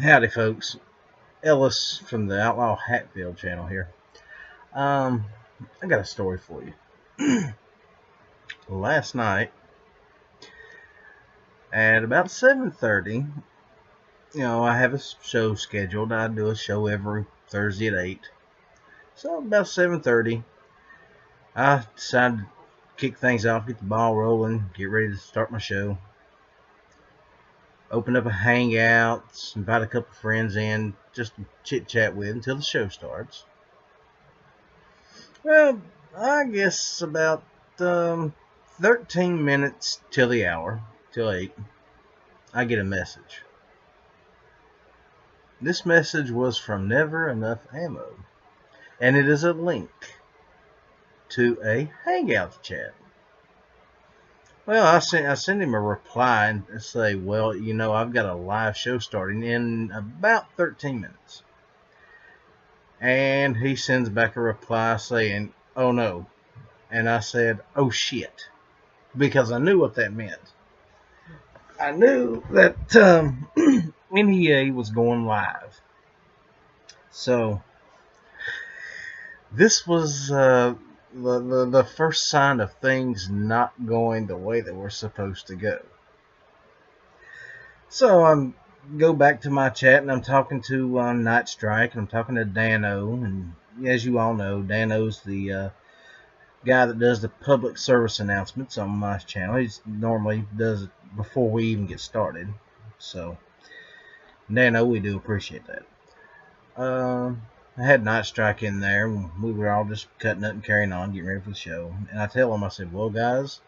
Howdy, folks. Ellis from the Outlaw Hatfield channel here. Um, I got a story for you. Last night at about 7:30, I have a show scheduled. I do a show every Thursday at 8. So about 7:30, I decided to kick things off, get the ball rolling, get ready to start my show. Open up a hangout, invite a couple friends in, just to chit chat with until the show starts. Well, I guess about 13 minutes till the hour, till 8, I get a message. This message was from NeverEnuffAmmo, and it is a link to a Hangouts chat. Well, I sent him a reply and say, well, I've got a live show starting in about 13 minutes. And he sends back a reply saying, oh no. And I said, oh shit. Because I knew what that meant. I knew that NEA was going live. So this was the first sign of things not going the way they were supposed to go. So I go back to my chat and I'm talking to Nightstryke and I'm talking to Dano. And as you all know, Dano's the guy that does the public service announcements on my channel. He normally does it before we even get started. So, Dano, we do appreciate that. I had Nightstryke in there. We were all just cutting up and carrying on, getting ready for the show. And I tell him, I said, well, guys,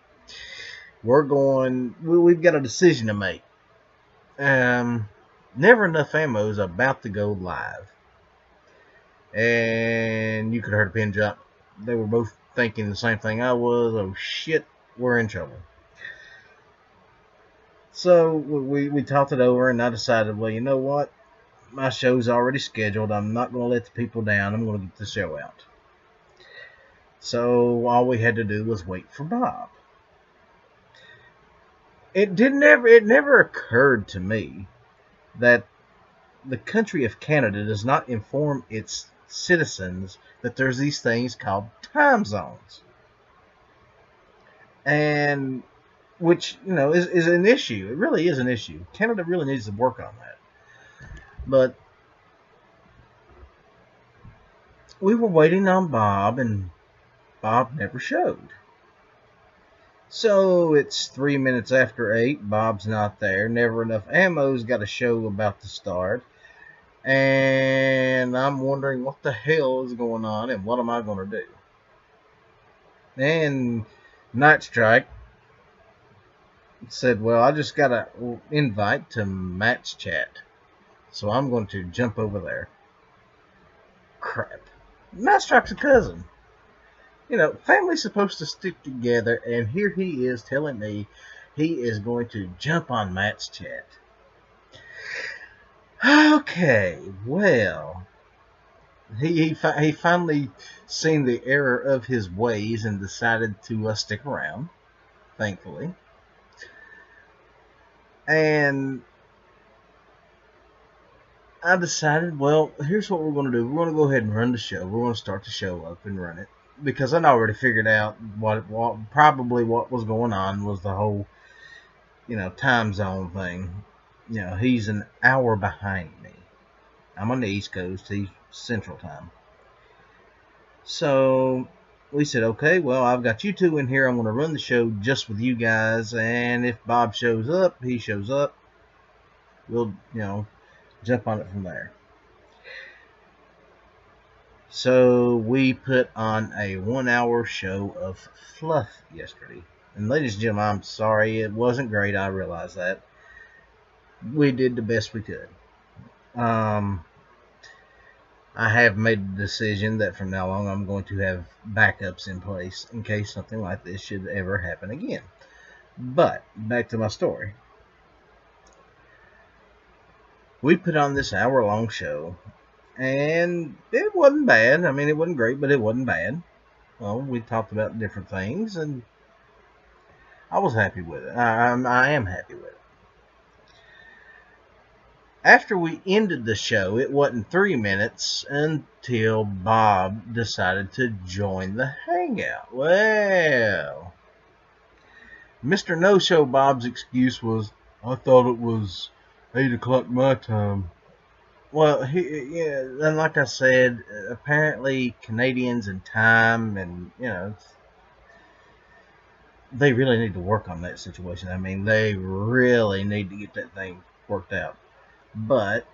we've got a decision to make. NeverEnuffAmmo is about to go live. And you could have heard a pin drop. They were both thinking the same thing I was. Oh, shit, we're in trouble. So we talked it over, and I decided, well, you know what? My show's already scheduled. I'm not going to let the people down. I'm going to get the show out. So all we had to do was wait for Bob. It never occurred to me that the country of Canada does not inform its citizens that there's these things called time zones. And which, is an issue. It really is an issue. Canada really needs to work on that. But we were waiting on Bob, and Bob never showed. So it's 3 minutes after 8. Bob's not there. NeverEnuffAmmo's got a show about to start. And I'm wondering what the hell is going on and what am I going to do? And Nightstryke said, well, I just got an invite to Matt's chat. So I'm going to jump over there. Crap. Nightstrike's a cousin. Family's supposed to stick together, and here he is telling me he is going to jump on Matt's chat. Okay, well, he finally seen the error of his ways and decided to stick around, thankfully. And I decided, well, here's what we're going to do. We're going to go ahead and run the show. We're going to start the show up and run it. Because I'd already figured out what was going on was the whole, time zone thing. He's an hour behind me. I'm on the East Coast. He's Central Time. So we said, okay, well, I've got you two in here. I'm going to run the show just with you guys. And if Bob shows up, he shows up. We'll, jump on it from there. So we put on a 1-hour show of fluff yesterday. And ladies and gentlemen, I'm sorry it wasn't great. I realize that. We did the best we could. I have made the decision that from now on I'm going to have backups in place in case something like this should ever happen again. But back to my story. We put on this hour-long show, and it wasn't bad. I mean, it wasn't great, but it wasn't bad. Well, we talked about different things, and I was happy with it. I am happy with it. After we ended the show, it wasn't 3 minutes until Bob decided to join the hangout. Well, Mr. No-Show Bob's excuse was, I thought it was 8 o'clock my time. Well, and like I said, apparently Canadians and time, and they really need to work on that situation. I mean, they really need to get that thing worked out. But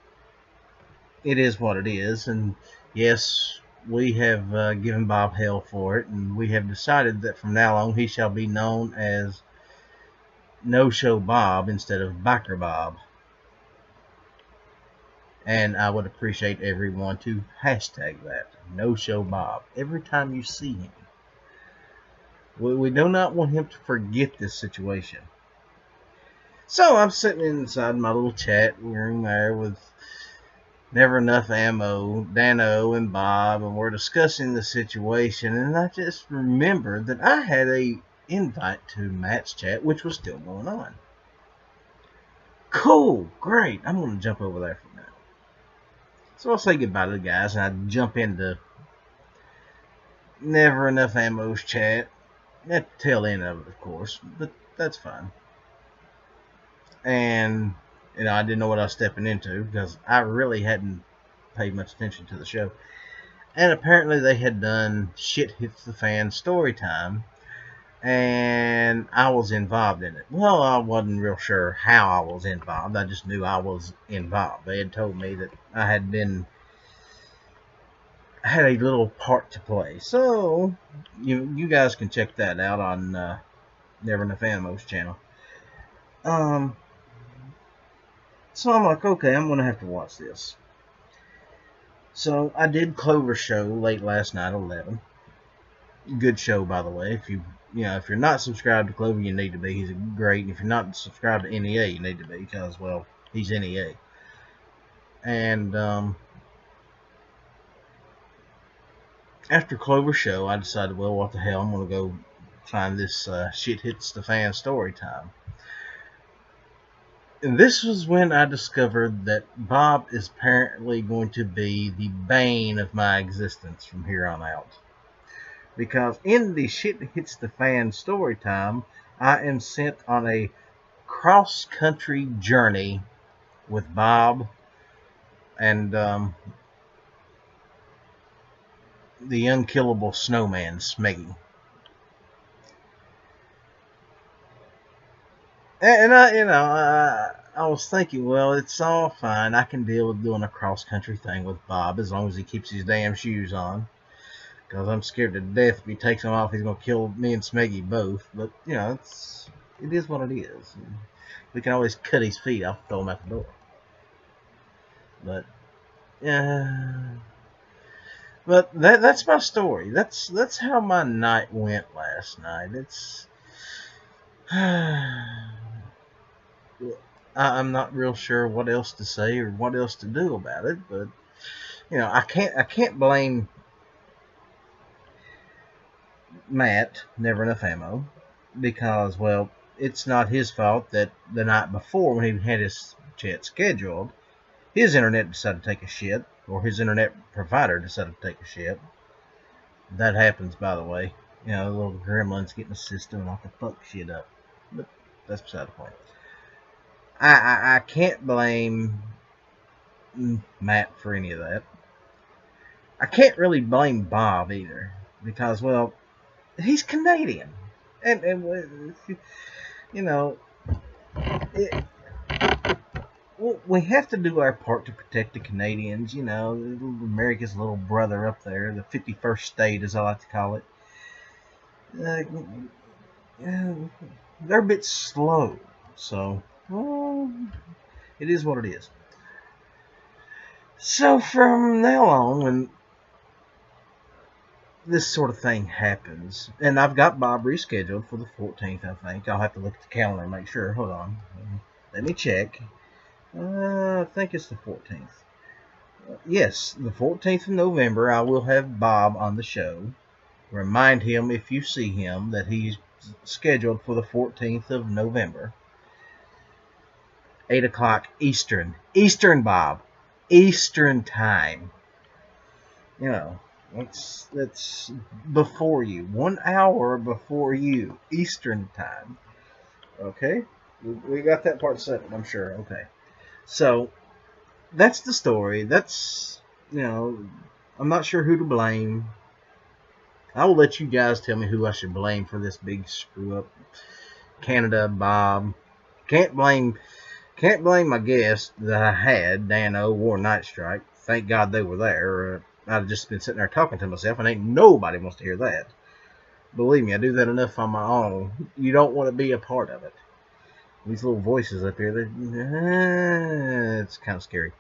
it is what it is, and yes, we have given Bob hell for it, and we have decided that from now on he shall be known as No-Show Bob instead of BikerBob. And I would appreciate everyone to hashtag that, No-Show Bob, every time you see him. We do not want him to forget this situation. So I'm sitting inside my little chat room there with NeverEnuffAmmo, Dano, and Bob, and we're discussing the situation, and I just remembered that I had a invite to Matt's chat, which was still going on. Cool, great, I'm going to jump over there for a minute. So I'll say goodbye to the guys, and I jump into NeverEnuffAmmo's chat, at the tail end of it, of course, but that's fine. And I didn't know what I was stepping into because I really hadn't paid much attention to the show. And apparently they had done Shit Hits the Fan story time, and I was involved in it. Well, I wasn't real sure how I was involved. I just knew I was involved. They had told me that I had a little part to play. So you guys can check that out on NeverEnuffAmmo's channel. So I'm like, okay, I'm gonna have to watch this. So I did Clover's show late last night, 11. Good show, by the way. If you're not subscribed to Clover, you need to be. He's great. And if you're not subscribed to NEA, you need to be, because, well, he's NEA. And after Clover's show, I decided, well, what the hell, I'm gonna go find this Shit Hits the Fan story time. And this was when I discovered that Bob is apparently going to be the bane of my existence from here on out. Because in the Shit Hits the Fan story time, I am sent on a cross-country journey with Bob and the unkillable snowman, Smeggy. And I was thinking, well, it's all fine. I can deal with doing a cross-country thing with Bob as long as he keeps his damn shoes on. Because I'm scared to death if he takes them off, he's going to kill me and Smeggy both. But, it is what it is. We can always cut his feet off and throw him out the door. But, that's my story. That's how my night went last night. I'm not real sure what else to say or what else to do about it, but I can't blame Matt, NeverEnuffAmmo, because, well, it's not his fault that the night before when he had his chat scheduled, his internet decided to take a shit, or his internet provider decided to take a shit. That happens, by the way. The little gremlins getting the system and all the fuck shit up. But that's beside the point. I can't blame Matt for any of that. I can't really blame Bob either, because, well, he's Canadian, and we have to do our part to protect the Canadians. America's little brother up there, the 51st state, as I like to call it. They're a bit slow, so, well, it is what it is. So from now on, when this sort of thing happens, and I've got Bob rescheduled for the 14th, I think. I'll have to look at the calendar and make sure. Hold on. Let me check. I think it's the 14th. Yes, the 14th of November, I will have Bob on the show. Remind him, if you see him, that he's scheduled for the 14th of November. 8 o'clock Eastern. Eastern, Bob. Eastern time. You know, that's before you. 1 hour before you. Eastern time. Okay? We got that part settled, I'm sure. Okay. So, that's the story. That's, you know, I'm not sure who to blame. I will let you guys tell me who I should blame for this big screw up. Canada, Bob. Can't blame my guest that I had, Dano or Nightstryke. Thank God they were there. I'd have just been sitting there talking to myself, and ain't nobody wants to hear that. Believe me, I do that enough on my own. You don't want to be a part of it. These little voices up here, it's kind of scary.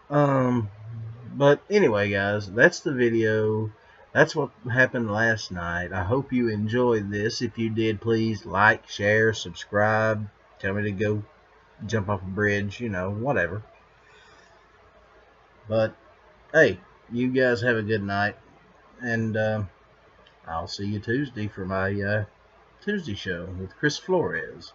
But anyway, guys, that's the video. That's what happened last night. I hope you enjoyed this. If you did, please like, share, subscribe. Tell me to go jump off a bridge, you know, whatever. But, hey, you guys have a good night. And I'll see you Tuesday for my Tuesday show with Chris Flores.